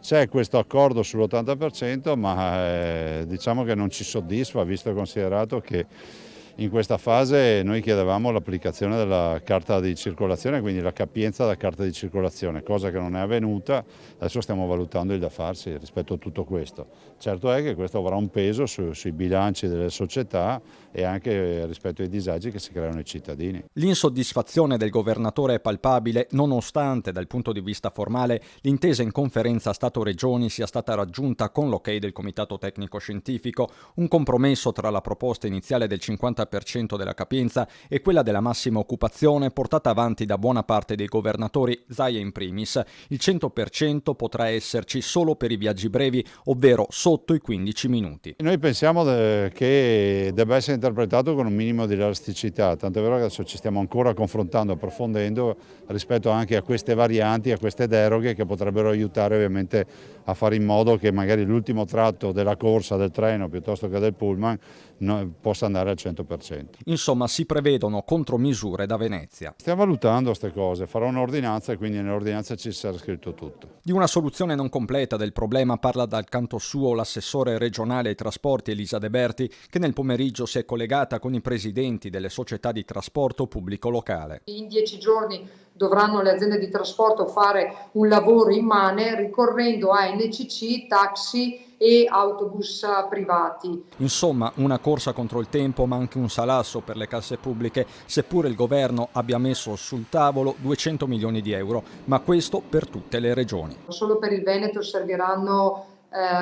C'è questo accordo sull'80%, ma diciamo che non ci soddisfa, visto e considerato che in questa fase noi chiedevamo l'applicazione della carta di circolazione, quindi la capienza della carta di circolazione, cosa che non è avvenuta. Adesso stiamo valutando il da farsi rispetto a tutto questo. Certo è che questo avrà un peso sui bilanci delle società e anche rispetto ai disagi che si creano ai cittadini. L'insoddisfazione del governatore è palpabile, nonostante dal punto di vista formale l'intesa in conferenza Stato-Regioni sia stata raggiunta con l'ok del Comitato Tecnico Scientifico, un compromesso tra la proposta iniziale del 50% della capienza e quella della massima occupazione portata avanti da buona parte dei governatori, Zaia in primis. Il 100% potrà esserci solo per i viaggi brevi, ovvero sotto i 15 minuti. Noi pensiamo che debba essere interpretato con un minimo di elasticità, tanto è vero che adesso ci stiamo ancora confrontando, approfondendo rispetto anche a queste varianti, a queste deroghe che potrebbero aiutare ovviamente a fare in modo che magari l'ultimo tratto della corsa del treno piuttosto che del pullman possa andare al 100%. Insomma, si prevedono contromisure da Venezia. Stiamo valutando queste cose, farò un'ordinanza e quindi nell'ordinanza ci sarà scritto tutto. Di una soluzione non completa del problema parla dal canto suo l'assessore regionale ai trasporti Elisa De Berti, che nel pomeriggio si è collegata con i presidenti delle società di trasporto pubblico locale. In 10 giorni dovranno le aziende di trasporto fare un lavoro immane ricorrendo a NCC, taxi e autobus privati. Insomma, una corsa contro il tempo, ma anche un salasso per le casse pubbliche, seppure il governo abbia messo sul tavolo 200 milioni di euro, ma questo per tutte le regioni. Solo per il Veneto serviranno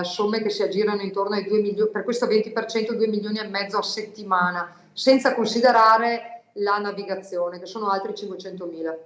somme che si aggirano intorno ai 2 milioni, per questo 20% 2 milioni e mezzo a settimana, senza considerare la navigazione, che sono altri 500 mila.